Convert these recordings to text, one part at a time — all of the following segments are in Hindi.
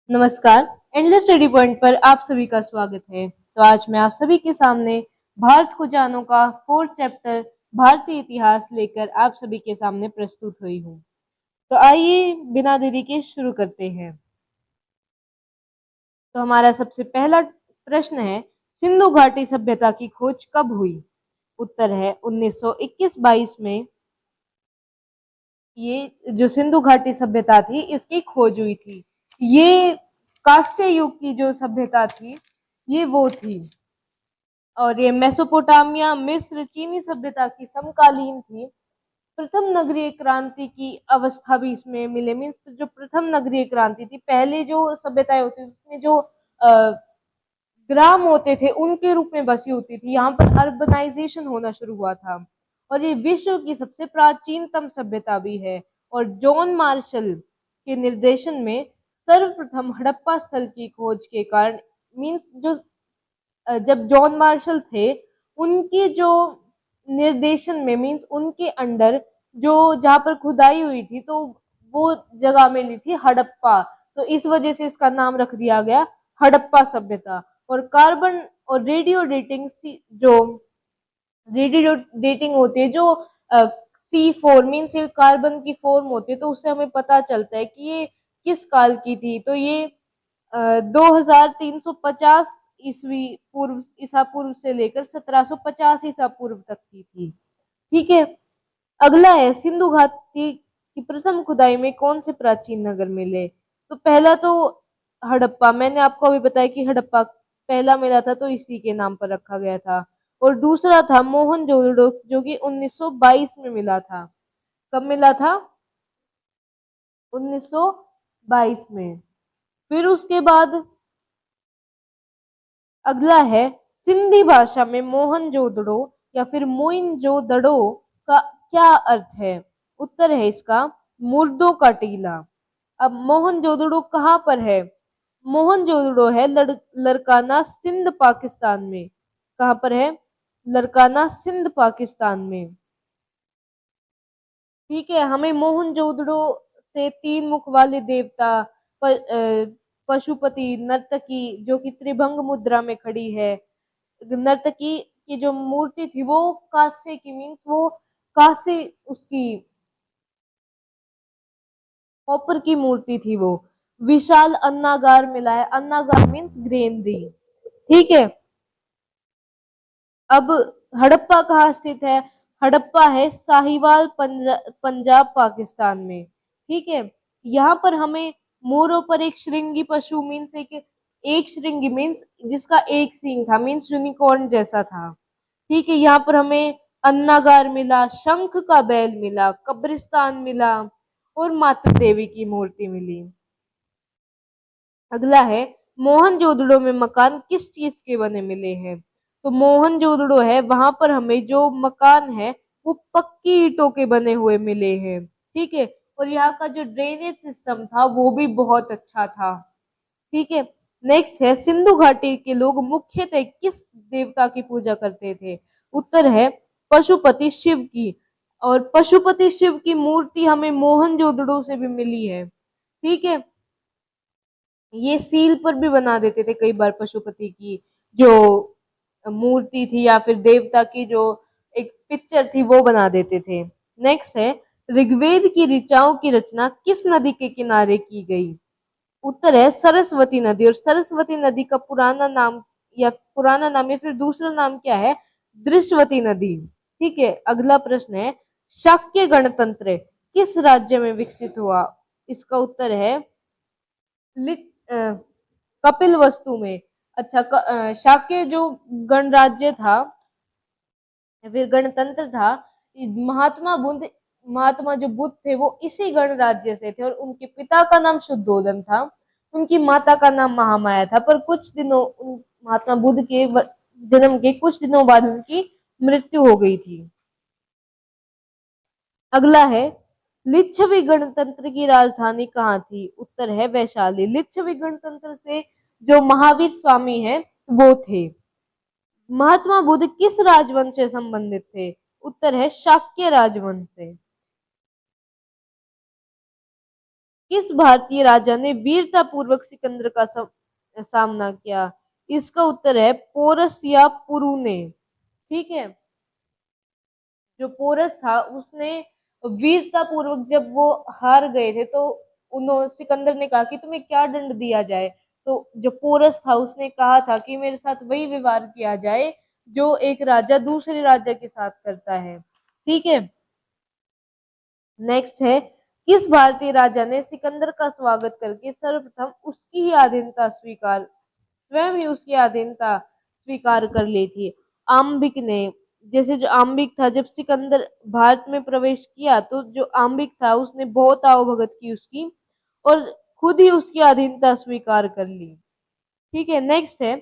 नमस्कार। एंडलेस स्टडी पॉइंट पर आप सभी का स्वागत है। तो आज मैं आप सभी के सामने भारत को जानो का 4th चैप्टर भारतीय इतिहास लेकर आप सभी के सामने प्रस्तुत हुई हूँ। तो आइए बिना देरी के शुरू करते हैं। तो हमारा सबसे पहला प्रश्न है, सिंधु घाटी सभ्यता की खोज कब हुई? उत्तर है 1921-22 में। ये जो सिंधु घाटी सभ्यता थी इसकी खोज हुई थी। ये कांस्य युग की जो सभ्यता थी ये वो थी, और ये मेसोपोटामिया, मिस्र, चीनी सभ्यता की समकालीन थी। प्रथम नगरीय क्रांति की अवस्था भी इसमें मिले। मीन्स जो प्रथम नगरीय क्रांति थी, पहले जो सभ्यताएं होती थी उसमें जो ग्राम होते थे उनके रूप में बसी होती थी। यहाँ पर अर्बनाइजेशन होना शुरू हुआ था, और ये विश्व की सबसे प्राचीनतम सभ्यता भी है। और जॉन मार्शल के निर्देशन में सर्वप्रथम हड़प्पा स्थल की खोज के कारण, मीन्स जो जब जॉन मार्शल थे उनके जो निर्देशन में, मीन्स उनके अंडर जो जहाँ पर खुदाई हुई थी तो वो जगह मिली थी हड़प्पा। तो इस वजह से इसका नाम रख दिया गया हड़प्पा सभ्यता। और कार्बन और रेडियो डेटिंग, जो रेडियो डेटिंग होती है, जो C4 मीन्स कार्बन की फॉर्म होती है, तो उससे हमें पता चलता है कि ये किस काल की थी। तो ये 2350 ईस्वी पूर्व, ईसा पूर्व से लेकर 1750 ईसा पूर्व तक की थी। ठीक है। अगला है, सिंधु घाटी की प्रथम खुदाई में कौन से प्राचीन नगर मिले? तो पहला तो हड़प्पा, मैंने आपको अभी बताया कि हड़प्पा पहला मिला था तो इसी के नाम पर रखा गया था। और दूसरा था मोहनजोदड़ो, जो कि 1922 में मिला था। कब मिला था? 1922 में। फिर उसके बाद अगला है, सिंधी भाषा में मोहनजोदड़ो या फिर मोइनजोदड़ो का क्या अर्थ है? उत्तर है इसका मुर्दों का टीला। अब मोहनजोदड़ो कहाँ पर है? मोहनजोदड़ो है लड़काना सिंध पाकिस्तान में। कहाँ पर है? लड़काना सिंध पाकिस्तान में। ठीक है। हमें मोहनजोदड़ो से 3 मुख वाले देवता, पशुपति, नर्तकी जो कि त्रिभंग मुद्रा में खड़ी है, नर्तकी की जो मूर्ति थी वो कांसे की, मीन्स वो कांसे उसकी कॉपर की मूर्ति थी वो। विशाल अन्नागार मिला है। अन्नागार मीन्स ग्रेनरी। ठीक है। अब हड़प्पा कहाँ स्थित है? हड़प्पा है साहिवाल, पंजाब पाकिस्तान में। ठीक है। यहाँ पर हमें मोरों पर एक श्रृंगी पशु, मीन्स एक श्रृंगी मीन्स जिसका एक सींग था, मीन्स यूनिकॉर्न जैसा था। ठीक है। यहाँ पर हमें अन्नागार मिला, शंख का बैल मिला, कब्रिस्तान मिला, और माता देवी की मूर्ति मिली। अगला है, मोहनजोदड़ो में मकान किस चीज के बने मिले हैं? तो मोहनजोदड़ो है, वहां पर हमें जो मकान है वो पक्की ईंटों के बने हुए मिले हैं। ठीक है। और यहाँ का जो ड्रेनेज सिस्टम था वो भी बहुत अच्छा था। ठीक है। नेक्स्ट है, सिंधु घाटी के लोग मुख्यतः किस देवता की पूजा करते थे? उत्तर है पशुपति शिव की। और पशुपति शिव की मूर्ति हमें मोहनजोदड़ो से भी मिली है। ठीक है। ये सील पर भी बना देते थे कई बार, पशुपति की जो मूर्ति थी या फिर देवता की जो एक पिक्चर थी वो बना देते थे। नेक्स्ट है, ऋग्वेद की ऋचाओं की रचना किस नदी के किनारे की गई? उत्तर है सरस्वती नदी। और सरस्वती नदी का पुराना नाम या फिर दूसरा नाम क्या है? दृश्यवती नदी। ठीक है। अगला प्रश्न है, शाक्य गणतंत्र किस राज्य में विकसित हुआ? इसका उत्तर है कपिल वस्तु में। अच्छा, शाक्य जो गणराज्य था या फिर गणतंत्र था, महात्मा जो बुद्ध थे वो इसी गणराज्य से थे, और उनके पिता का नाम शुद्धोदन था, उनकी माता का नाम महामाया था। पर कुछ दिनों महात्मा बुद्ध के जन्म के कुछ दिनों बाद उनकी मृत्यु हो गई थी। अगला है, लिच्छवी गणतंत्र की राजधानी कहाँ थी? उत्तर है वैशाली। लिच्छवी गणतंत्र से जो महावीर स्वामी है वो थे। महात्मा बुद्ध किस राजवंश से संबंधित थे? उत्तर है शाक्य राजवंश से। किस भारतीय राजा ने वीरता पूर्वक सिकंदर का सामना किया? इसका उत्तर है पोरस या पुरु ने। ठीक है, जो पोरस था उसने वीरता पूर्वक, जब वो हार गए थे तो उन्होंने, सिकंदर ने कहा कि तुम्हें क्या दंड दिया जाए, तो जो पोरस था उसने कहा था कि मेरे साथ वही व्यवहार किया जाए जो एक राजा दूसरे राजा के साथ करता है। ठीक है, नेक्स्ट है, किस भारतीय राजा ने सिकंदर का स्वागत करके सर्वप्रथम उसकी ही अधीनता स्वीकार, स्वयं ही उसकी अधीनता स्वीकार कर ली थी? आम्बिक ने। जैसे जो आम्बिक था, जब सिकंदर भारत में प्रवेश किया तो जो आम्बिक था उसने बहुत आवभगत की उसकी, और खुद ही उसकी अधीनता स्वीकार कर ली। ठीक है, नेक्स्ट है,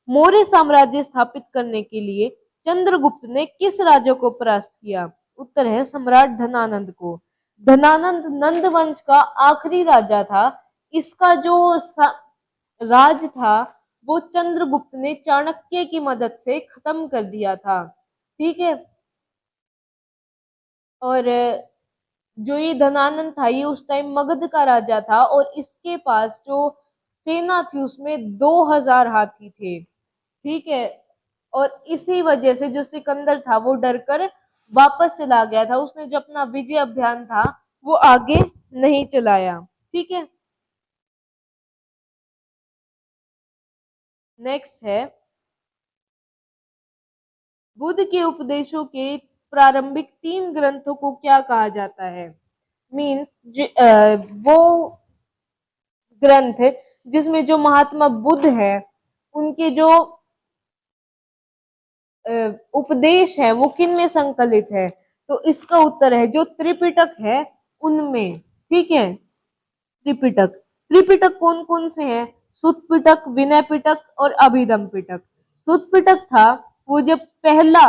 मौर्य साम्राज्य स्थापित करने के लिए चंद्रगुप्त ने किस राजा को परास्त किया? उत्तर है सम्राट धनानंद को। धनानंद नंद वंश का आखिरी राजा था। इसका जो राज था वो चंद्रगुप्त ने चाणक्य की मदद से खत्म कर दिया था। ठीक है, और जो ये धनानंद था ये उस टाइम मगध का राजा था, और इसके पास जो सेना थी उसमें 2000 हाथी थे। ठीक है, और इसी वजह से जो सिकंदर था वो डरकर वापस चला गया था, उसने जो अपना विजय अभियान था वो आगे नहीं चलाया। ठीक है, नेक्स्ट है, बुद्ध के उपदेशों के प्रारंभिक 3 ग्रंथों को क्या कहा जाता है? मीन्स वो ग्रंथ जिसमें जो महात्मा बुद्ध है उनके जो उपदेश है वो किन में संकलित है? तो इसका उत्तर है जो त्रिपिटक है उनमें। ठीक है, त्रिपिटक, त्रिपिटक कौन कौन से हैं? सुत पिटक, विनय पिटक और अभिधम पिटक। सुत पिटक था वो जब पहला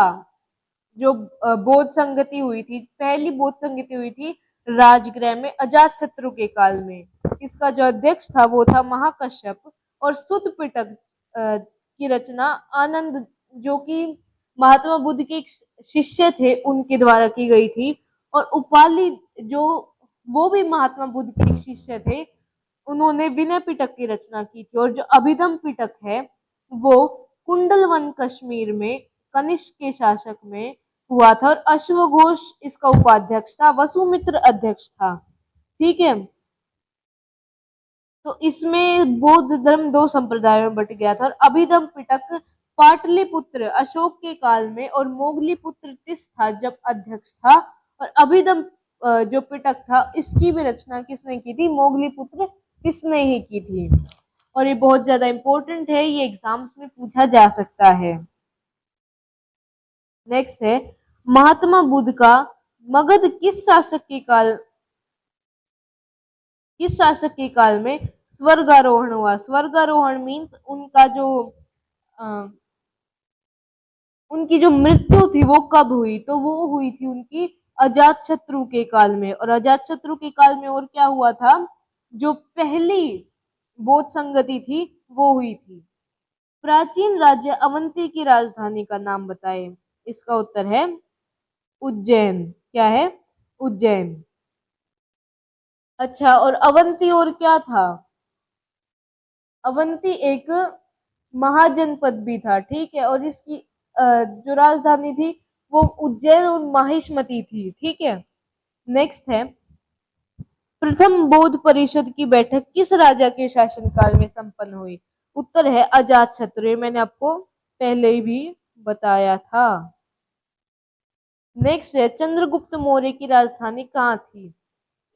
जो बौद्ध संगति हुई थी, पहली बौद्ध संगति हुई थी राजगृह में अजात शत्रु के काल में। इसका जो अध्यक्ष था वो था महाकश्यप, और सुत पिटक की रचना आनंद, जो कि महात्मा बुद्ध के एक शिष्य थे, उनके द्वारा की गई थी। और उपाली जो वो भी महात्मा बुद्ध के शिष्य थे, उन्होंने विनय पिटक की रचना की थी। और जो अभिधम पिटक है वो कुंडलवन कश्मीर में कनिष्क के शासक में हुआ था, और अश्वघोष इसका उपाध्यक्ष था, वसुमित्र अध्यक्ष था। ठीक है, तो इसमें बौद्ध धर्म 2 संप्रदायों में बट गया था, और अभिधम पिटक पाटलिपुत्र अशोक के काल में और मोगलीपुत्र तिस था जब अध्यक्ष था। और अभिधम जो पिटक था इसकी भी रचना किसने की थी? मोगलीपुत्र तिस ने ही की थी। और ये बहुत ज्यादा इंपॉर्टेंट है, ये एग्जाम्स में पूछा जा सकता है। नेक्स्ट है, महात्मा बुद्ध का मगध किस शासक के काल में स्वर्गारोहण हुआ? स्वर्गारोहण मीन्स उनका जो उनकी जो मृत्यु थी वो कब हुई? तो वो हुई थी उनकी अजात शत्रु के काल में। और अजात शत्रु के काल में और क्या हुआ था? जो पहली बौद्ध संगति थी वो हुई थी। प्राचीन राज्य अवंती की राजधानी का नाम बताएं। इसका उत्तर है उज्जैन। क्या है? उज्जैन। अच्छा, और अवंती और क्या था? अवंती एक महाजनपद भी था। ठीक है, और इसकी जो राजधानी थी वो उज्जैन और माहिष्मती थी। ठीक है, नेक्स्ट है, प्रथम बौद्ध परिषद की बैठक किस राजा के शासनकाल में संपन्न हुई? उत्तर है अजात शत्रु। ये मैंने आपको पहले ही भी बताया था। नेक्स्ट है, चंद्रगुप्त मौर्य की राजधानी कहाँ थी?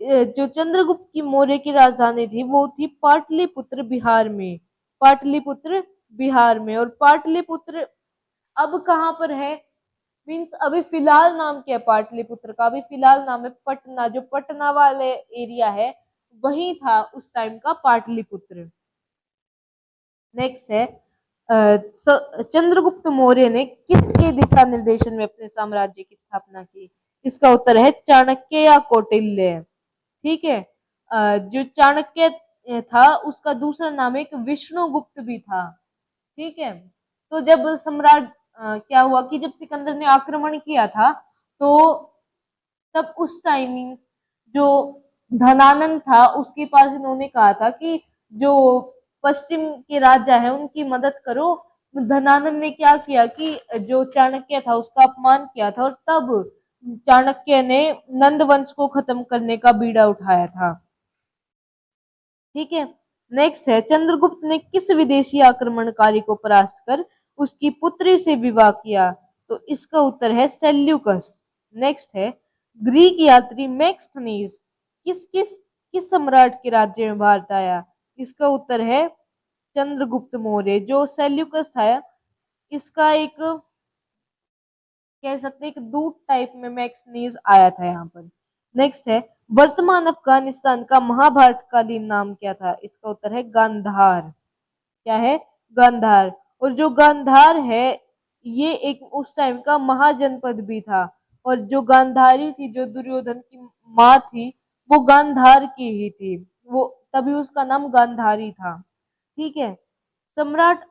जो चंद्रगुप्त की मौर्य की राजधानी थी वो थी पाटलिपुत्र बिहार में। पाटलिपुत्र बिहार में। और पाटलिपुत्र अब कहाँ पर है? मीन्स अभी फिलहाल नाम क्या है पाटलिपुत्र का? अभी फिलहाल नाम है पटना। जो पटना वाले एरिया है वही था उस टाइम का पाटलिपुत्र। नेक्स्ट है, चंद्रगुप्त मौर्य ने किसके दिशा निर्देशन में अपने साम्राज्य की स्थापना की? इसका उत्तर है चाणक्य या कौटिल्य। ठीक है, जो चाणक्य था उसका दूसरा नाम एक विष्णुगुप्त भी था। ठीक है, तो जब सम्राट क्या हुआ कि जब सिकंदर ने आक्रमण किया था तो तब उस टाइमिंग जो धनानंद था, उसके पास इन्होंने कहा था कि जो पश्चिम के राजा है उनकी मदद करो। धनानंद ने क्या किया कि जो चाणक्य था उसका अपमान किया था, और तब चाणक्य ने नंद वंश को खत्म करने का बीड़ा उठाया था। ठीक है, नेक्स्ट है, चंद्रगुप्त ने किस विदेशी आक्रमणकारी को परास्त कर उसकी पुत्री से विवाह किया? तो इसका उत्तर है सेल्यूकस। नेक्स्ट है, ग्रीक यात्री मैक्सथनीज किस किस किस सम्राट के राज्य में भारत आया? इसका उत्तर है चंद्रगुप्त मौर्य। जो सेल्यूकस था, इसका एक कह सकते हैं एक दूत टाइप में मैक्सनीज आया था यहाँ पर। नेक्स्ट है, वर्तमान अफगानिस्तान का महाभारतकालीन नाम क्या था? इसका उत्तर है गांधार। क्या है? गांधार। और जो गांधार है, ये एक उस टाइम का महाजनपद भी था, और जो गांधारी थी, जो दुर्योधन की माँ थी, वो गांधार की ही थी, वो तभी उसका नाम गांधारी था। ठीक है, सम्राट,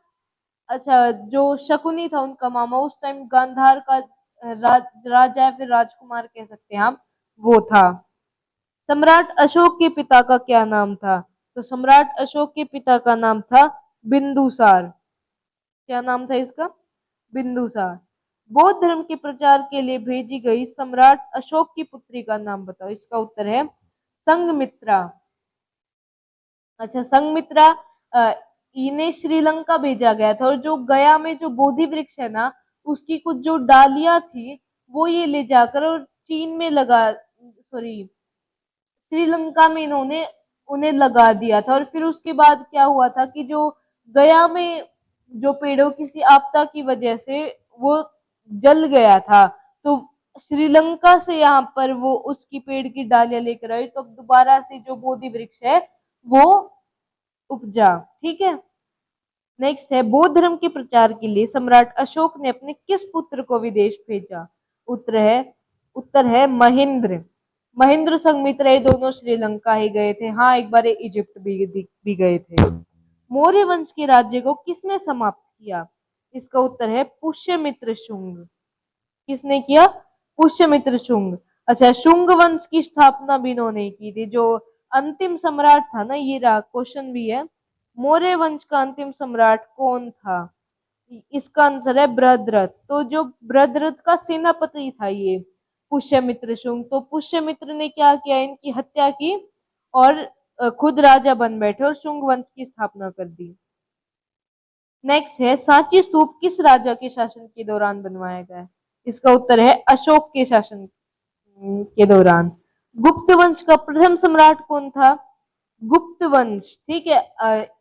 अच्छा, जो शकुनी था उनका मामा, उस टाइम गांधार का राजा या फिर राजकुमार कह सकते हैं आप, वो था। सम्राट अशोक के पिता का क्या नाम था? तो सम्राट अशोक के पिता का नाम था बिंदुसार। क्या नाम था इसका? बिंदुसार। बौद्ध धर्म के प्रचार के लिए भेजी गई सम्राट अशोक की पुत्री का नाम बताओ। इसका उत्तर है संघमित्रा। अच्छा, संघमित्रा इन्हें श्रीलंका भेजा गया था, और जो गया में जो बोधि वृक्ष है ना, उसकी कुछ जो डालियां थी वो ये ले जाकर और चीन में लगा, सॉरी, श्रीलंका में इन्होंने उन्हें लगा दिया था। और फिर उसके बाद क्या हुआ था कि जो गया में जो पेड़ों किसी आपदा की वजह से वो जल गया था, तो श्रीलंका से यहाँ पर वो उसकी पेड़ की डालियां लेकर आई, तो अब दोबारा से जो बोधि वृक्ष है वो उपजा। ठीक है, नेक्स्ट है, बौद्ध धर्म के प्रचार के लिए सम्राट अशोक ने अपने किस पुत्र को विदेश भेजा? उत्तर है महेंद्र। महेंद्र संघमित्रा, ये दोनों श्रीलंका ही गए थे। हाँ, एक बार इजिप्ट भी गए थे। मौर्य वंश के राज्य को किसने समाप्त किया? इसका उत्तर है पुष्यमित्र शुंग। किसने किया? पुष्यमित्र शुंग। अच्छा, शुंग वंश की स्थापना भी इन्होंने की थी। जो अंतिम सम्राट था ना, ये रहा क्वेश्चन भी है, मौर्य वंश का अंतिम सम्राट कौन था? इसका आंसर है बृहद्रथ। तो जो बृहद्रथ का सेनापति था ये पुष्यमित्र शुंग, तो पुष्यमित्र ने क्या किया? इनकी हत्या की और खुद राजा बन बैठे और शुंग वंश की स्थापना कर दी। नेक्स्ट है, सांची स्तूप किस राजा के शासन के दौरान बनवाया गया? इसका उत्तर है अशोक के शासन के दौरान। गुप्त वंश का प्रथम सम्राट कौन था? गुप्त वंश, ठीक है,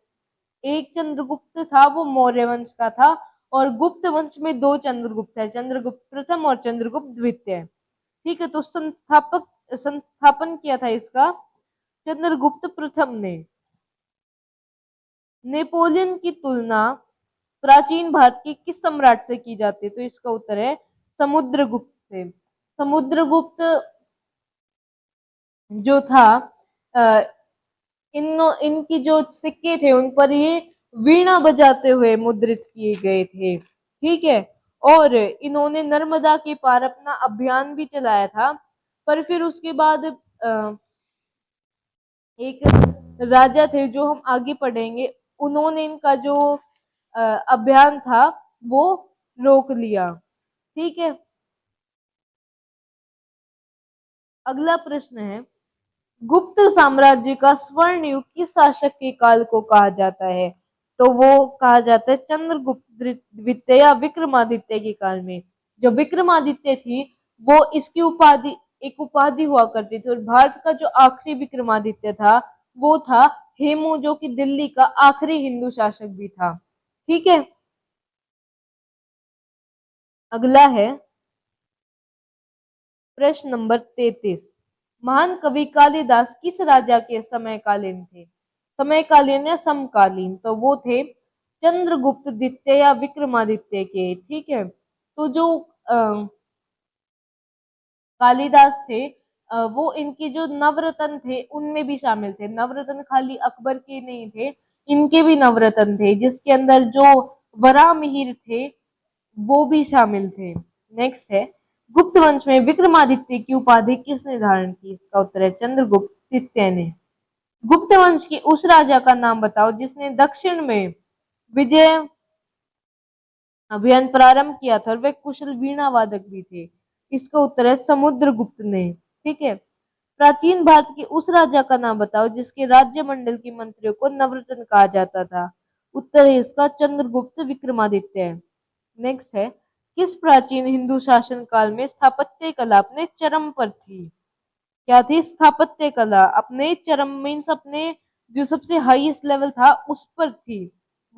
एक चंद्रगुप्त था, वो मौर्य वंश का था, और गुप्त वंश में दो चंद्रगुप्त है, चंद्रगुप्त प्रथम और चंद्रगुप्त द्वितीय। ठीक है, तो संस्थापन किया था इसका चंद्रगुप्त प्रथम ने। नेपोलियन की तुलना प्राचीन भारत के किस सम्राट से की जाती है? तो इसका उत्तर है समुद्रगुप्त से। समुद्रगुप्त जो था, इनकी जो सिक्के थे उन पर ये वीणा बजाते हुए मुद्रित किए गए थे। ठीक है, और इन्होंने नर्मदा के पार अपना अभियान भी चलाया था, पर फिर उसके बाद एक राजा थे जो हम आगे पढ़ेंगे, उन्होंने इनका जो अभियान था वो रोक लिया। ठीक है, अगला प्रश्न है, गुप्त साम्राज्य का स्वर्ण युग किस शासक के काल को कहा जाता है? तो वो कहा जाता है चंद्रगुप्त द्वितीय या विक्रमादित्य के काल में। जो विक्रमादित्य थी, वो इसकी उपाधि, एक उपाधि हुआ करती थी, और भारत का जो आखिरी विक्रमादित्य था वो था हेमू, जो कि दिल्ली का आखिरी हिंदू शासक भी था। ठीक है, अगला है प्रश्न नंबर 33। महान कवि कालिदास किस राजा के समकालीन थे? समकालीन या समकालीन, तो वो थे चंद्रगुप्त द्वितीय या विक्रमादित्य के। ठीक है, तो जो कालिदास थे, वो इनके जो नवरत्न थे उनमें भी शामिल थे। नवरत्न खाली अकबर के नहीं थे, इनके भी नवरत्न थे, जिसके अंदर जो वराहमिहिर थे वो भी शामिल थे। नेक्स्ट है, गुप्त वंश में विक्रमादित्य की उपाधि किसने धारण की? इसका उत्तर है चंद्रगुप्त द्वितीय ने। गुप्त वंश के उस राजा का नाम बताओ जिसने दक्षिण में विजय अभियान प्रारंभ किया था और वे कुशल वीणा वादक भी थे। इसका उत्तर है समुद्रगुप्त ने। ठीक है। प्राचीन भारत के उस राजा का नाम बताओ जिसके राज्य मंडल के मंत्रियों को नवरत्न कहा जाता था। उत्तर है इसका चंद्रगुप्त विक्रमादित्य। नेक्स्ट है, किस प्राचीन हिंदू शासन काल में स्थापत्य कला अपने चरम पर थी? क्या थी? स्थापत्य कला अपने चरम मीन्स अपने जो सबसे हाईएस्ट लेवल था उस पर थी।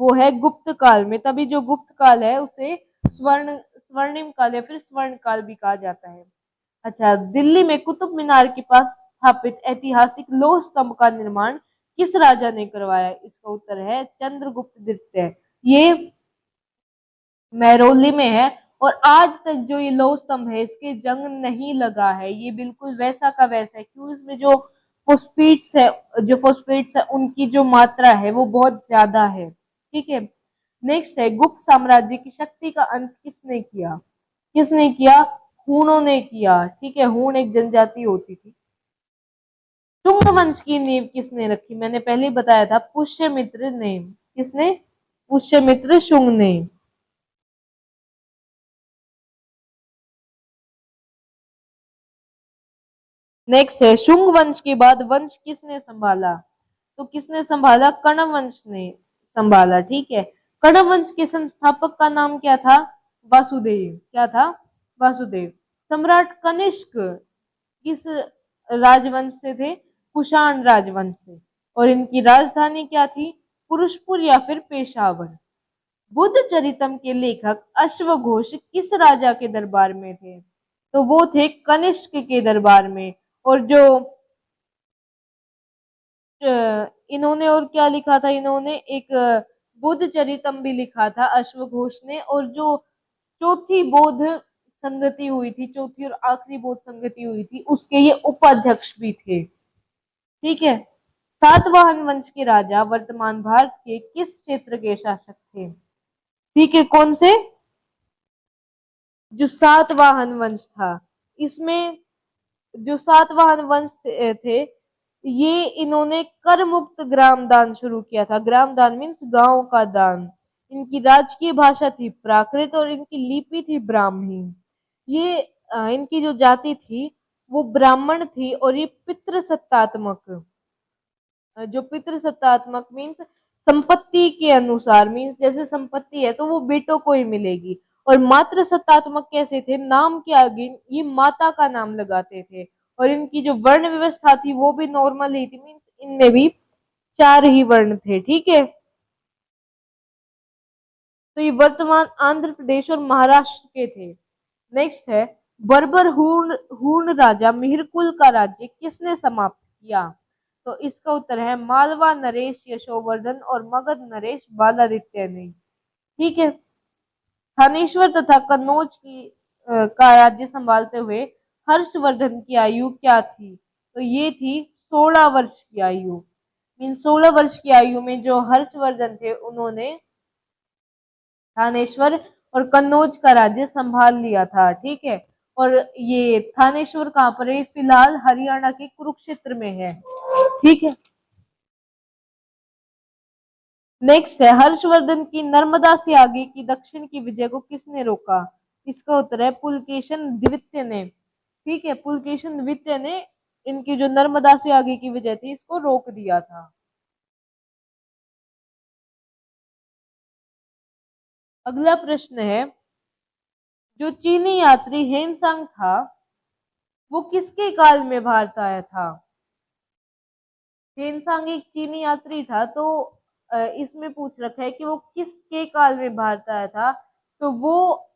वो है गुप्त काल में। तभी जो गुप्त काल है उसे स्वर्णिम काल या फिर स्वर्ण काल भी कहा जाता है। अच्छा, दिल्ली में कुतुब मीनार के पास स्थापित ऐतिहासिक लौह स्तंभ का निर्माण किस राजा ने करवाया? इसका उत्तर है चंद्रगुप्त द्वितीय। ये महरौली में है और आज तक जो ये लौह स्तंभ है इसके जंग नहीं लगा है। ये बिल्कुल वैसा का वैसा है, क्यों? इसमें जो फॉस्फेट्स है उनकी जो मात्रा है वो बहुत ज्यादा है। ठीक है। नेक्स्ट है, गुप्त साम्राज्य की शक्ति का अंत किसने किया? किसने किया? हूणों ने किया। ठीक है। हूण एक जनजाति होती थी। शुंग वंश की नींव किसने रखी? मैंने पहले ही बताया था, पुष्यमित्र ने। किसने? पुष्यमित्र शुंग ने। नेक्स्ट है, शुंग वंश के बाद वंश किसने संभाला? तो किसने संभाला? कण्व वंश ने संभाला। ठीक है। कण्व वंश के संस्थापक का नाम क्या था? वासुदेव। क्या था? वासुदेव। सम्राट कनिष्क किस राजवंश से थे? कुषाण राजवंश से। और इनकी राजधानी क्या थी? पुरुषपुर या फिर पेशावर। बुद्ध चरितम के लेखक अश्वघोष किस राजा के दरबार में थे? तो वो थे कनिष्क के दरबार में। और जो इन्होंने और क्या लिखा था? इन्होंने एक बुद्ध चरितम भी लिखा था अश्वघोष ने। और जो चौथी बौद्ध संगति हुई थी, चौथी और आखिरी बौद्ध संगति हुई थी, उसके ये उपाध्यक्ष भी थे। ठीक है। सातवाहन वंश के राजा वर्तमान भारत के किस क्षेत्र के शासक थे? ठीक है। कौन से? जो सातवाहन वंश था, इसमें जो सातवाहन वंश थे, ये इन्होंने कर मुक्त ग्राम दान शुरू किया था। ग्राम दान मीन्स गांव का दान। इनकी राजकीय भाषा थी प्राकृत और इनकी लिपि थी ब्राह्मी। ये इनकी जो जाति थी वो ब्राह्मण थी और ये पितृसत्तात्मक, जो पितृसत्तात्मक मीन्स संपत्ति के अनुसार, मीन्स जैसे संपत्ति है तो वो बेटों को ही मिलेगी। और मातृ सत्तात्मक कैसे थे? नाम के आगे ये माता का नाम लगाते थे। और इनकी जो वर्ण व्यवस्था थी वो भी नॉर्मल ही थी, मीन्स इनमें भी 4 ही वर्ण थे। ठीक है। तो ये वर्तमान आंध्र प्रदेश और महाराष्ट्र के थे। नेक्स्ट है, बर्बर हूण हूण राजा मिहिरकुल का राज्य किसने समाप्त किया? तो इसका उत्तर है मालवा नरेश यशोवर्धन और मगध नरेश बालादित्य ने। ठीक है। थानेश्वर तथा कन्नौज का राज्य संभालते हुए हर्षवर्धन की आयु क्या थी? तो ये थी 16 वर्ष की आयु। मीन 16 वर्ष की आयु में जो हर्षवर्धन थे उन्होंने थानेश्वर और कन्नौज का राज्य संभाल लिया था। ठीक है। और ये थानेश्वर कहाँ पर है? फिलहाल हरियाणा के कुरुक्षेत्र में है। ठीक है। नेक्स्ट है, हर्षवर्धन की नर्मदा से आगे की दक्षिण की विजय को किसने रोका? इसका उत्तर है पुलकेशन द्वितीय ने। ठीक है। पुलकेशन द्वितीय ने इनकी जो नर्मदा से आगे की विजय थी इसको रोक दिया था। अगला प्रश्न है, जो चीनी यात्री हेनसांग था वो किसके काल में भारत आया था? हेनसांग एक चीनी यात्री था। तो इसमें पूछ रखा है कि वो किसके काल में भारत आया था। तो वो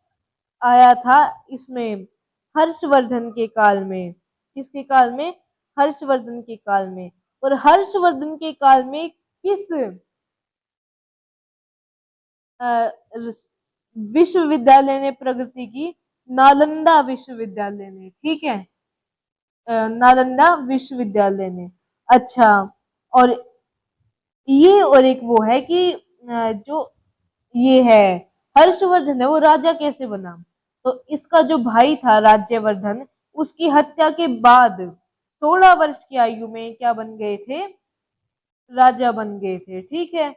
आया था इसमें हर्षवर्धन के काल में। किसके काल में? हर्षवर्धन के काल में। और हर्षवर्धन के काल में किस विश्वविद्यालय ने प्रगति की? नालंदा विश्वविद्यालय ने। ठीक है। नालंदा विश्वविद्यालय ने। अच्छा, और ये और एक वो है कि जो ये है हर्षवर्धन है वो राजा कैसे बना? तो इसका जो भाई था राज्यवर्धन, उसकी हत्या के बाद 16 वर्ष की आयु में क्या बन गए थे, राजा बन गए थे। ठीक है,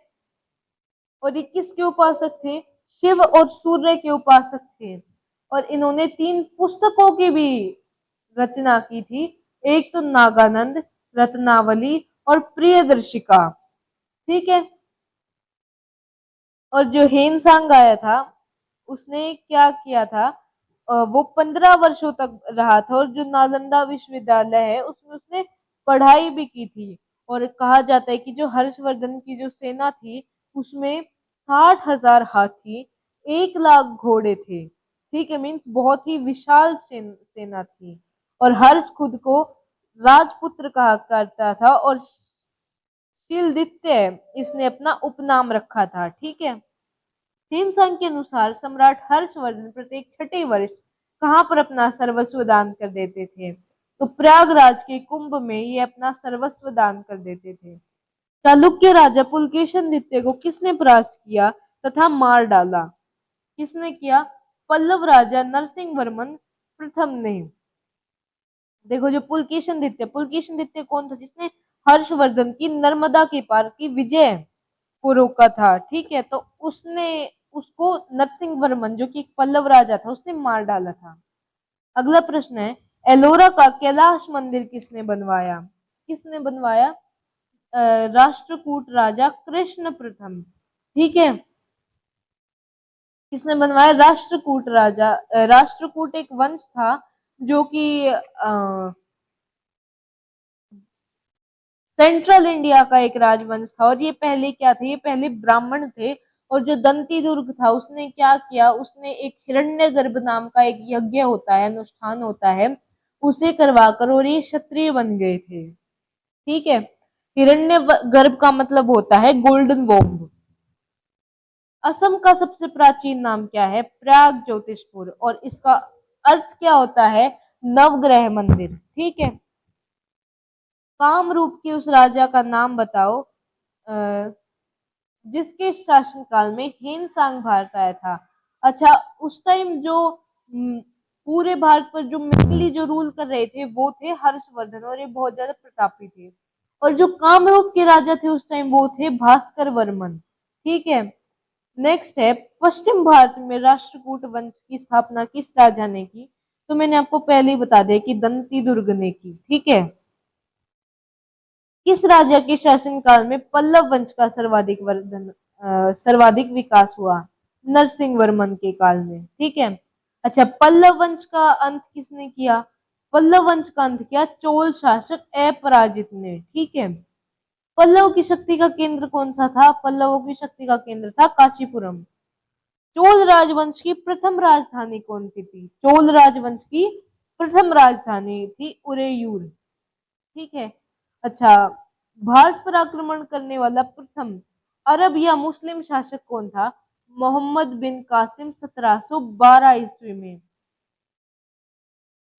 और ये किसके उपासक थे, शिव और सूर्य के उपासक थे। और इन्होंने 3 पुस्तकों की भी रचना की थी, एक तो नागानंद, रत्नावली और प्रियदर्शिका। ठीक है, और जो हेनसांग आया था उसने क्या किया था, वो 15 वर्षों तक रहा था, और जो नालंदा विश्वविद्यालय है उसमें उसने पढ़ाई भी की थी। और कहा जाता है कि जो हर्षवर्धन की जो सेना थी उसमें 60,000 हाथी, 1 लाख घोड़े थे। ठीक है, मीन्स बहुत ही विशाल सेना थी। और हर्ष खुद को राजपुत्र कहा करता था, और शीलदित्य इसने अपना उपनाम रखा था। ठीक है, हिमसंग के अनुसार सम्राट हर्षवर्धन प्रत्येक छठे वर्ष कहाँ पर अपना सर्वस्व दान कर देते थे, तो प्रयागराज के कुंभ में ये अपना सर्वस्व दान कर देते थे। चालुक्य राजा पुलकेशन द्वितीय को किसने परास्त किया तथा मार डाला, किसने किया, पल्लव राजा नरसिंह वर्मन प्रथम ने। देखो जो पुलकेशन द्वितीय कौन था, जिसने हर्षवर्धन की नर्मदा के पार की विजय को रोका था। ठीक है, तो उसने उसको नरसिंह वर्मन जो कि एक पल्लव राजा था उसने मार डाला था। अगला प्रश्न है, एलोरा का कैलाश मंदिर किसने बनवाया, किसने बनवाया, राष्ट्रकूट राजा कृष्ण प्रथम। ठीक है, किसने बनवाया, राष्ट्रकूट राजा। राष्ट्रकूट एक वंश था जो कि सेंट्रल इंडिया का एक राजवंश था, और ये पहले क्या थे, ये पहले ब्राह्मण थे। और जो दंती दुर्ग था उसने क्या किया, उसने एक हिरण्यगर्भ नाम का एक यज्ञ होता है, अनुष्ठान होता है, उसे करवाकर और ये क्षत्रिय बन गए थे। ठीक है, हिरण्य गर्भ का मतलब होता है गोल्डन वोम्ब। असम का सबसे प्राचीन नाम क्या है, प्रयाग ज्योतिषपुर, और इसका अर्थ क्या होता है, नवग्रह मंदिर। ठीक है, कामरूप के उस राजा का नाम बताओ जिसके शासनकाल में हेनसांग भारत आया था। अच्छा, उस टाइम जो पूरे भारत पर जो मेनली जो रूल कर रहे थे वो थे हर्षवर्धन, और ये बहुत ज्यादा प्रतापी थे। और जो कामरूप के राजा थे उस टाइम वो थे भास्कर वर्मन। ठीक है, नेक्स्ट है, पश्चिम भारत में राष्ट्रकूट वंश की स्थापना किस राजा ने की, तो मैंने आपको पहले ही बता दिया कि दंती दुर्ग ने की। ठीक है, किस राजा के शासनकाल में पल्लव वंश का सर्वाधिक विकास हुआ, नरसिंह वर्मन के काल में। ठीक है, अच्छा, पल्लव वंश का अंत किसने किया, पल्लव वंश का अंत किया चोल शासक अपराजित ने। ठीक है, पल्लव की शक्ति का केंद्र कौन सा था, पल्लवों की शक्ति का केंद्र था काशीपुरम। चोल राजवंश की प्रथम राजधानी कौन सी थी, चोल राजवंश की प्रथम राजधानी थी उरेयूर। ठीक है, अच्छा, भारत पर आक्रमण करने वाला प्रथम अरब या मुस्लिम शासक कौन था, मोहम्मद बिन कासिम 1712 ईस्वी में।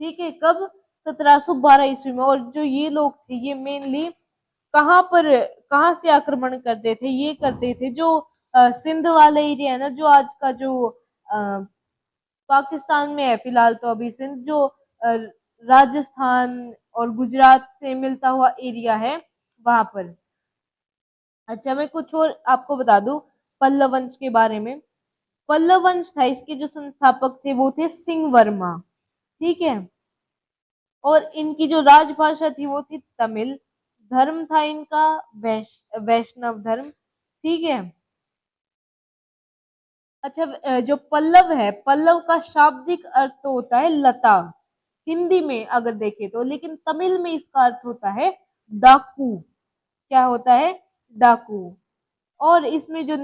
ठीक है, कब, 1712 ईस्वी में। और जो ये लोग थे ये मेनली कहाँ से आक्रमण करते थे, ये करते थे जो सिंध वाला एरिया है ना, जो आज का जो पाकिस्तान में है फिलहाल, तो अभी सिंध जो राजस्थान और गुजरात से मिलता हुआ एरिया है वहां पर। अच्छा, मैं कुछ और आपको बता दूं पल्लव वंश के बारे में। पल्लव वंश था, इसके जो संस्थापक थे वो थे सिंह वर्मा। ठीक है, और इनकी जो राजभाषा थी वो थी तमिल, धर्म था इनका वैष्णव धर्म। ठीक है, अच्छा, जो पल्लव है, पल्लव का शाब्दिक अर्थ तो होता है लता हिंदी में अगर देखें तो, लेकिन तमिल में इसका अर्थ होता है डाकू। क्या होता है, डाकू। और इसमें जो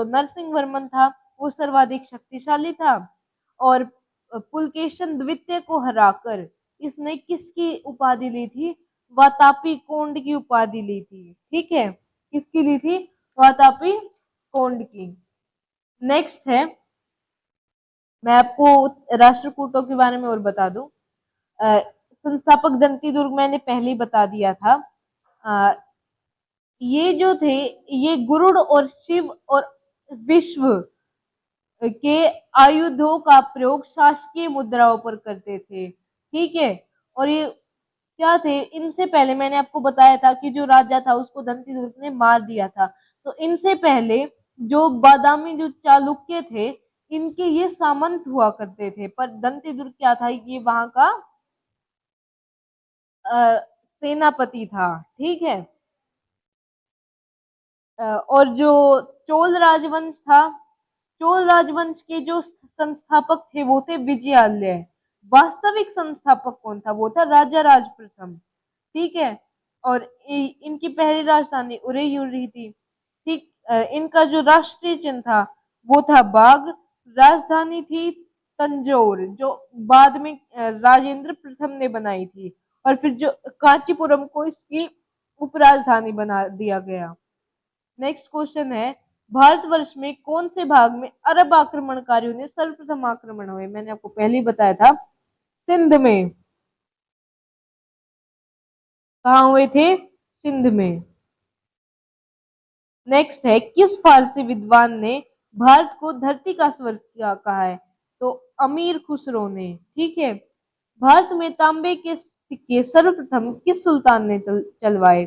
नरसिंह वर्मन था वो सर्वाधिक शक्तिशाली था, और पुलकेशन द्वितीय को हराकर इसने किसकी उपाधि ली थी, वातापी कोंड की उपाधि ली थी। ठीक है, किसकी ली थी, वातापी कोंड की। नेक्स्ट है, मैं आपको राष्ट्रकूटों के बारे में और बता दूं। संस्थापक दंती दुर्ग मैंने पहले ही बता दिया था। ये जो थे ये गुरुड़ और शिव और विश्व के आयुधों का प्रयोग शासकीय मुद्राओं पर करते थे। ठीक है, और ये क्या थे? इनसे पहले मैंने आपको बताया था कि जो राजा था उसको दंतीदुर्ग ने मार दिया था। तो इनसे पहले जो बादामी जो चालुक्य थे, इनके ये सामंत हुआ करते थे, पर दंतीदुर्ग क्या था? ये वहां का सेनापति था। ठीक है। और जो चोल राजवंश था, चोल राजवंश के जो संस्थापक थे वो थे विजयालय। वास्तविक संस्थापक कौन था? वो था राजा राज प्रथम। ठीक है। और इनकी पहली राजधानी उदयपुर रही थी। ठीक। इनका जो राष्ट्रीय चिन्ह था वो था बाघ। राजधानी थी तंजौर, जो बाद में राजेंद्र प्रथम ने बनाई थी। और फिर जो कांचीपुरम को इसकी उपराजधानी बना दिया गया। नेक्स्ट क्वेश्चन है, भारतवर्ष में कौन से भाग में अरब आक्रमणकारियों ने सर्वप्रथम आक्रमण हुए? मैंने आपको पहले ही बताया था, सिंध में। कहाँ हुए थे? सिंध में। नेक्स्ट है, किस फारसी विद्वान ने भारत को धरती का स्वर्ग कहा है? तो अमीर खुसरो ने। ठीक है। भारत में तांबे के सिक्के सर्वप्रथम किस सुल्तान ने चलवाए?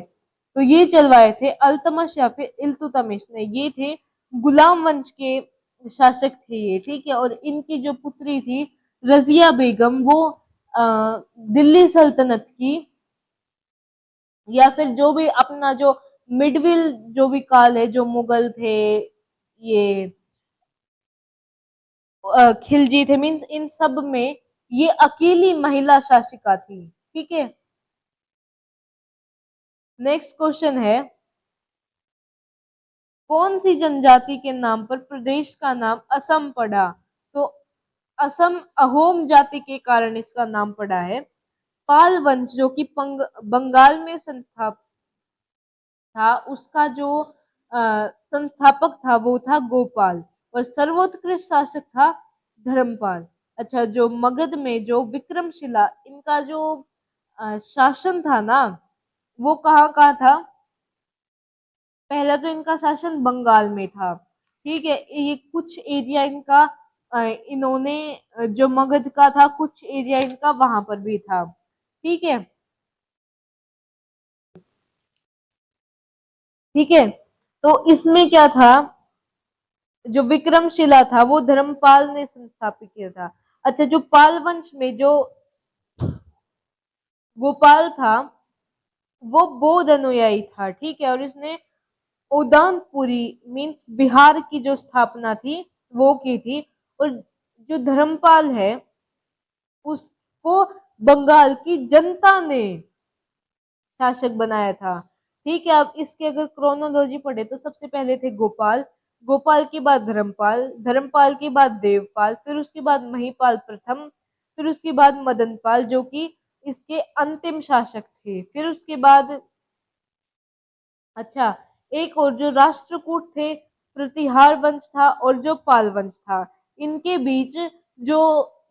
तो ये चलवाए थे अल्तमश या फिर इल्तुतमिश ने। ये थे गुलाम वंश के शासक थे ये। ठीक है। और इनकी जो पुत्री थी रजिया बेगम, वो दिल्ली सल्तनत की, या फिर जो भी अपना जो मिडविल जो भी काल है, जो मुगल थे, ये खिलजी थे, मीन्स इन सब में ये अकेली महिला शासिका थी। ठीक है। नेक्स्ट क्वेश्चन है, कौन सी जनजाति के नाम पर प्रदेश का नाम असम पड़ा? तो असम अहोम जाति के कारण इसका नाम पड़ा है। पाल वंश जो कि बंगाल में संस्थापित था, उसका जो संस्थापक था वो था गोपाल। और सर्वोत्कृष्ट शासक था धर्मपाल। अच्छा, जो मगध में जो विक्रमशिला इनका जो शासन था ना, वो कहाँ कहाँ था? पहला तो इनका शासन बंगाल में था। ठीक है। ये कुछ एरिया इनका इन्होंने जो मगध का था, कुछ एरिया इनका वहां पर भी था। ठीक है। ठीक है। तो इसमें क्या था, जो विक्रमशिला था वो धर्मपाल ने संस्थापित किया था। अच्छा, जो पाल वंश में जो गोपाल था वो बौद्ध अनुयायी था। ठीक है। और इसने उदानपुरी मीन्स बिहार की जो स्थापना थी वो की थी। और जो धर्मपाल है उसको बंगाल की जनता ने शासक बनाया था। ठीक है। अब इसके अगर क्रोनोलॉजी पढ़े तो सबसे पहले थे गोपाल, गोपाल के बाद धर्मपाल, धर्मपाल के बाद देवपाल, फिर उसके बाद महिपाल प्रथम, फिर उसके बाद मदनपाल जो कि इसके अंतिम शासक थे। फिर उसके बाद अच्छा, एक और जो राष्ट्रकूट थे, प्रतिहार वंश था, और जो पाल वंश था, इनके बीच जो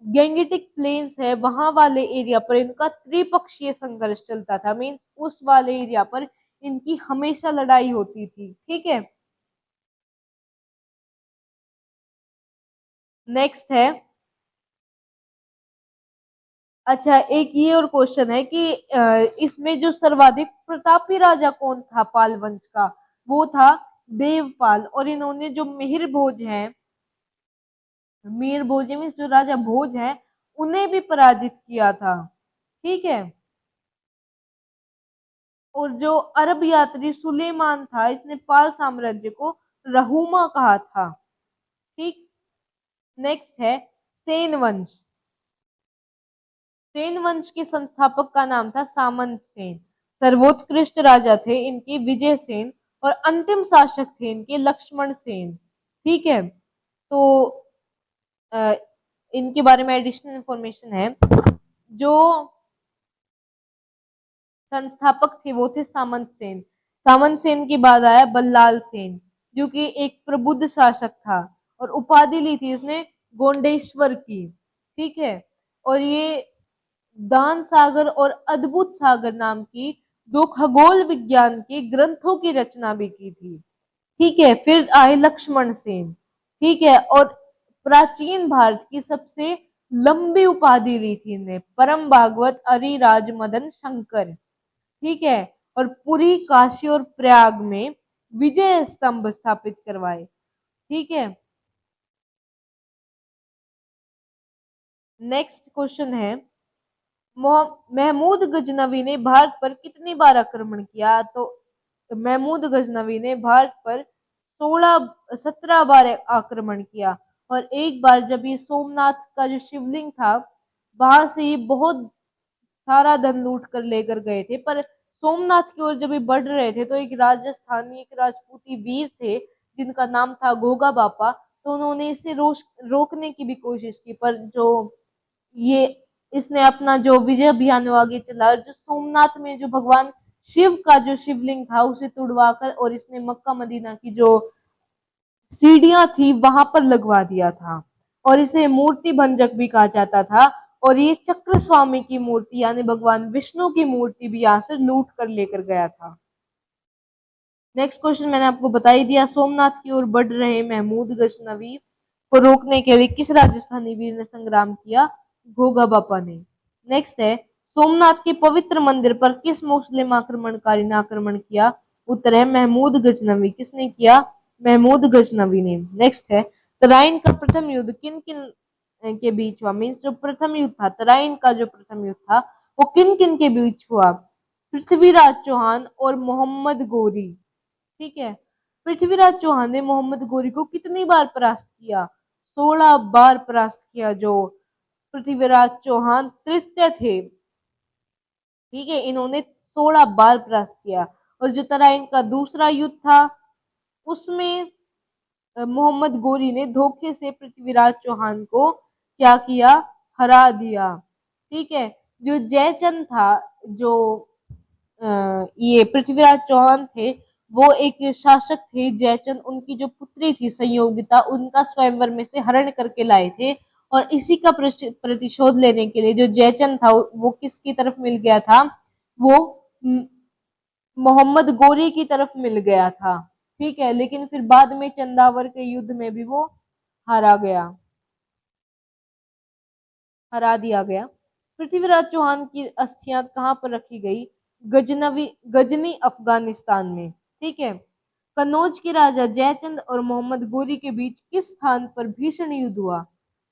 गैंगेटिक प्लेन्स है वहां वाले एरिया पर इनका त्रिपक्षीय संघर्ष चलता था। मीन्स उस वाले एरिया पर इनकी हमेशा लड़ाई होती थी। ठीक है। नेक्स्ट है, अच्छा एक ये और क्वेश्चन है कि इसमें जो सर्वाधिक प्रतापी राजा कौन था पाल वंश का? वो था देवपाल। और इन्होंने जो मिहिर भोज है, मीर भोज में जो राजा भोज है, उन्हें भी पराजित किया था। ठीक है। और जो अरब यात्री सुलेमान था, इसने पाल साम्राज्य को रहूमा कहा था। ठीक। नेक्स्ट है सेन वंश। सेन वंश के संस्थापक का नाम था सामंत सेन। सर्वोत्कृष्ट राजा थे इनके विजय सेन, और अंतिम शासक थे इनके लक्ष्मण सेन। ठीक है। तो अ, इनके बारे में एडिशनल इंफॉर्मेशन है, जो संस्थापक थे वो थे सामंत सेन। सामंत सेन के बाद आया बल्लाल सेन, जो कि एक प्रबुद्ध शासक था, और उपाधि ली थी इसने गोंडेश्वर की। ठीक है। और ये दान सागर और अद्भुत सागर नाम की दो खगोल विज्ञान के ग्रंथों की रचना भी की थी। ठीक है। फिर आए लक्ष्मण सेन। ठीक है। और प्राचीन भारत की सबसे लंबी उपाधि दी थी इन्हें, परम भागवत अरिराज मदन शंकर। ठीक है, और पूरी काशी और प्रयाग में विजय स्तंभ स्थापित करवाए। ठीक है, नेक्स्ट क्वेश्चन है, महमूद गजनवी ने भारत पर कितनी बार आक्रमण किया? तो महमूद गजनवी ने भारत पर 17 बार आक्रमण किया, और एक बार जब ये सोमनाथ का जो शिवलिंग था वहां से ये बहुत सारा धन लूट कर लेकर गए थे, पर सोमनाथ की ओर जब ये बढ़ रहे थे तो एक राजस्थानी एक राजपूती वीर थे जिनका नाम था घोगा बापा, तो उन्होंने इसे रोकने की भी कोशिश की, पर जो ये इसने अपना जो विजय अभियान आगे चला, जो सोमनाथ में जो भगवान शिव का जो शिवलिंग था उसे तुड़वाकर और इसने मक्का मदीना की जो सीढ़ियां थी वहां पर लगवा दिया था, और इसे मूर्ति भंजक भी कहा जाता था। और ये चक्र स्वामी की मूर्ति यानी भगवान विष्णु की मूर्ति भी यहाँ से लूट कर लेकर गया था। नेक्स्ट क्वेश्चन मैंने आपको बता ही दिया, सोमनाथ की ओर बढ़ रहे महमूद गजनवी को रोकने के लिए किस राजस्थानी वीर ने संग्राम किया? घोगा बापा ने। नेक्स्ट है, सोमनाथ के पवित्र मंदिर पर किस मुस्लिम आक्रमणकारी ने आक्रमण किया? उत्तर है महमूद गजनवी। किसने किया? महमूद गजनवी ने। नेक्स्ट है, तराइन का प्रथम युद्ध किन किन के बीच हुआ? मीन्स जो प्रथम युद्ध था, तराइन का जो प्रथम युद्ध था वो किन किन के बीच हुआ? पृथ्वीराज चौहान और मोहम्मद गोरी। ठीक है, पृथ्वीराज चौहान ने मोहम्मद गोरी को कितनी बार परास्त किया? 16 बार परास्त किया। जो पृथ्वीराज चौहान तृतीय थे, ठीक है, इन्होंने 16 बार परास्त किया। और जो तराइन का दूसरा युद्ध था उसमें मोहम्मद गोरी ने धोखे से पृथ्वीराज चौहान को क्या किया? हरा दिया। ठीक है, जो जयचंद था, जो ये पृथ्वीराज चौहान थे, वो एक शासक थे जयचंद, उनकी जो पुत्री थी संयोगिता, उनका स्वयंवर में से हरण करके लाए थे, और इसी का प्रतिशोध लेने के लिए जो जयचंद था वो किसकी तरफ मिल गया था? वो मोहम्मद गोरी की तरफ मिल गया था। ठीक है, लेकिन फिर बाद में चंदावर के युद्ध में भी वो हारा गया, हरा दिया गया। पृथ्वीराज चौहान की अस्थियां कहाँ पर रखी गई? गजनी अफगानिस्तान में। ठीक है, कन्नौज के राजा जयचंद और मोहम्मद गोरी के बीच किस स्थान पर भीषण युद्ध हुआ?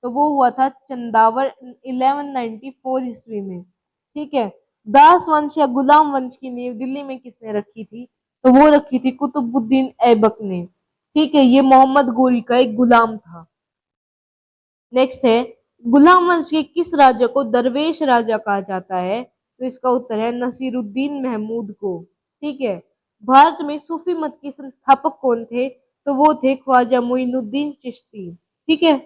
तो वो हुआ था चंदावर 1194 ईस्वी में। ठीक है, दास वंश या गुलाम वंश की नींव दिल्ली में किसने रखी थी? तो वो रखी थी कुतुबुद्दीन ऐबक ने। ठीक है, ये मोहम्मद गोरी का एक गुलाम था। नेक्स्ट है, गुलाम वंश के किस राजा को दरवेश राजा कहा जाता है? तो इसका उत्तर है नसीरुद्दीन महमूद को। ठीक है, भारत में सूफी मत के संस्थापक कौन थे? तो वो थे ख्वाजा मोइनुद्दीन चिश्ती। ठीक है,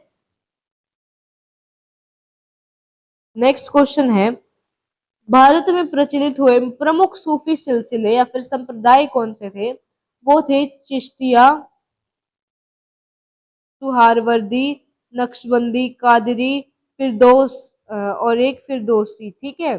नेक्स्ट क्वेश्चन है, भारत में प्रचलित हुए प्रमुख सूफी सिलसिले या फिर संप्रदाय कौन से थे? वो थे चिश्तिया, सुहारवर्दी, नक्शबंदी, कादरी, फिरदौस और एक फिरदौसी। ठीक है,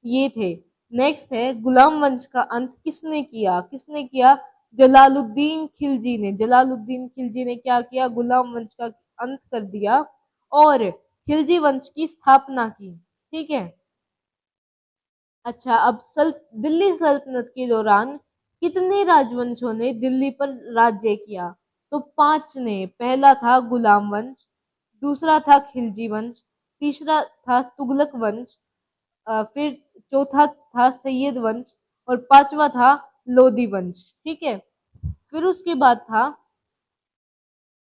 ये थे। नेक्स्ट है, गुलाम वंश का अंत किसने किया? किसने किया? जलालुद्दीन खिलजी ने। जलालुद्दीन खिलजी ने क्या किया? गुलाम वंश का अंत कर दिया और खिलजी वंश की स्थापना की। ठीक है, अच्छा, अब दिल्ली सल्तनत के दौरान कितने राजवंशों ने दिल्ली पर राज्य किया? तो 5 ने। पहला था गुलाम वंश, दूसरा था खिलजी वंश, तीसरा था तुगलक वंश, फिर चौथा था सैयद वंश, और पांचवा था लोधी वंश। ठीक है, फिर उसके बाद था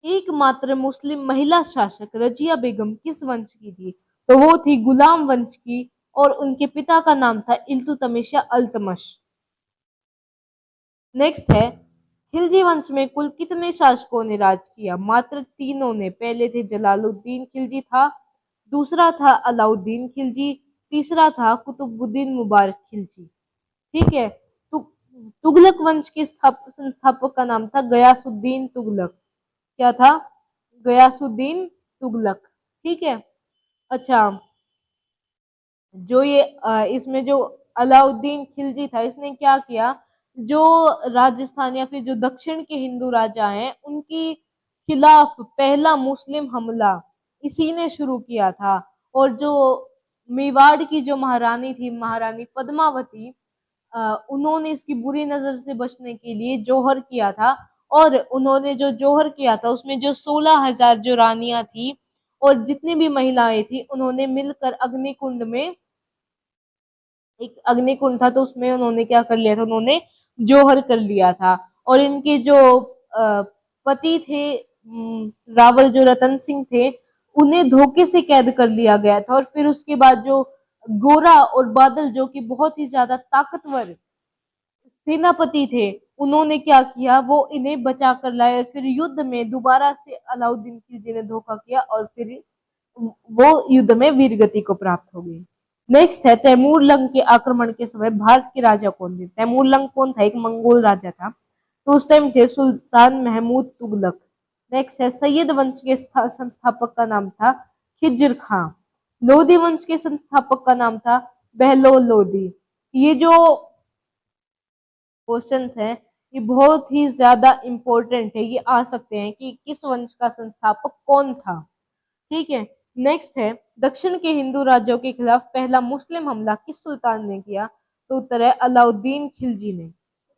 एकमात्र मुस्लिम महिला शासक रजिया बेगम किस वंश की थी? तो वो थी गुलाम वंश की, और उनके पिता का नाम था इल्तुतमिश या अल्तमश। नेक्स्ट है, खिलजी वंश में कुल कितने शासकों ने राज किया? मात्र 3 ने। पहले थे जलालुद्दीन खिलजी था, दूसरा था अलाउद्दीन खिलजी, तीसरा था कुतुबुद्दीन मुबारक खिलजी। ठीक है, तुगलक वंश के संस्थापक का नाम था गयासुद्दीन तुगलक। क्या था? गयासुद्दीन तुगलक। ठीक है, अच्छा, जो ये इसमें जो अलाउद्दीन खिलजी था, इसने क्या किया? जो राजस्थान या फिर जो दक्षिण के हिंदू राजा हैं उनकी खिलाफ पहला मुस्लिम हमला इसी ने शुरू किया था, और जो मेवाड़ की जो महारानी थी, महारानी पद्मावती, उन्होंने इसकी बुरी नजर से बचने के लिए जौहर किया था। और उन्होंने जो जौहर किया था उसमें जो 16,000 जो रानियां थी और जितनी भी महिलाएं थी, उन्होंने मिलकर अग्निकुंड में, एक अग्निकुंड था तो उसमें उन्होंने क्या कर लिया था, उन्होंने जौहर कर लिया था। और इनके जो पति थे, रावल जो रतन सिंह थे, उन्हें धोखे से कैद कर लिया गया था। और फिर उसके बाद जो गोरा और बादल जो कि बहुत ही ज्यादा ताकतवर सेनापति थे, उन्होंने क्या किया, वो इन्हें बचा कर लाए और फिर युद्ध में दोबारा से अलाउद्दीन खिलजी ने धोखा किया और फिर वो युद्ध में वीरगति को प्राप्त हो गई। नेक्स्ट है तैमूर लंग के आक्रमण के समय भारत के राजा कौन थे? तैमूर लंग कौन था? एक मंगोल राजा था। तो उस टाइम थे सुल्तान महमूद तुगलक। नेक्स्ट है सैयद वंश के संस्थापक का नाम था खिज्र खां। लोधी वंश के संस्थापक का नाम था बहलोल लोधी। ये जो क्वेश्चंस हैं ये बहुत ही ज्यादा इंपॉर्टेंट है, ये आ सकते हैं कि किस वंश का संस्थापक कौन था। ठीक है। नेक्स्ट है दक्षिण के हिंदू राज्यों के खिलाफ पहला मुस्लिम हमला किस सुल्तान ने किया? तो उत्तर है अलाउद्दीन खिलजी ने।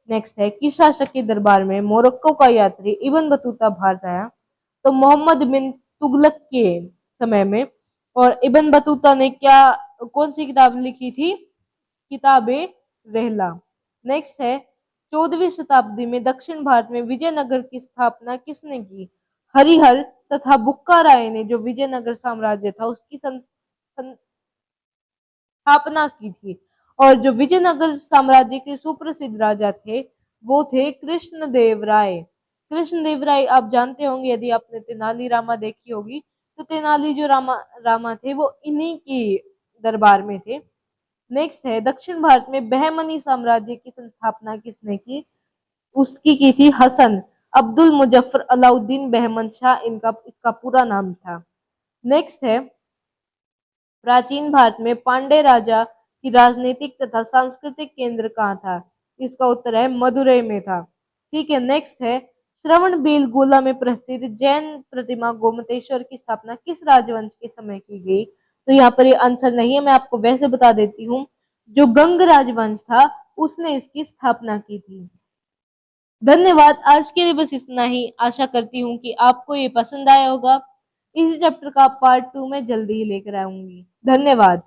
नेक्स्ट है किस शासक के दरबार में मोरक्को का यात्री इब्न बतूता भारत आया? तो मोहम्मद बिन तुगलक के समय में। और इब्न बतूता ने क्या, कौन सी किताब लिखी थी? किताबे रहला। नेक्स्ट है 14वीं शताब्दी में दक्षिण भारत में विजयनगर की स्थापना किसने की? हरिहर तथा बुक्का राय ने जो विजयनगर साम्राज्य था उसकी स्थापना की थी। और जो विजयनगर साम्राज्य के सुप्रसिद्ध राजा थे वो थे कृष्णदेव राय। कृष्णदेव राय आप जानते होंगे यदि आपने तेनाली रामा देखी होगी, तो तेनाली जो रामा थे वो इन्हीं की दरबार में थे। नेक्स्ट है दक्षिण भारत में बहमनी साम्राज्य की संस्थापना किसने की? उसकी की थी हसन अब्दुल मुजफ्फर अलाउद्दीन बहमन शाह, इनका इसका पूरा नाम था। नेक्स्ट है प्राचीन भारत में पांड्य राजा की राजनीतिक तथा सांस्कृतिक केंद्र कहाँ था? इसका उत्तर है मदुरई में था। ठीक है। नेक्स्ट है श्रवण बेलगोला में प्रसिद्ध जैन प्रतिमा गोमतेश्वर की स्थापना किस राजवंश के समय की गई? तो यहाँ पर ये आंसर नहीं है, मैं आपको वैसे बता देती हूँ। जो गंग राजवंश था उसने इसकी स्थापना की थी। धन्यवाद। आज के लिए बस इतना ही। आशा करती हूँ कि आपको ये पसंद आया होगा। इसी चैप्टर का पार्ट 2 मैं जल्दी ही लेकर आऊंगी। धन्यवाद।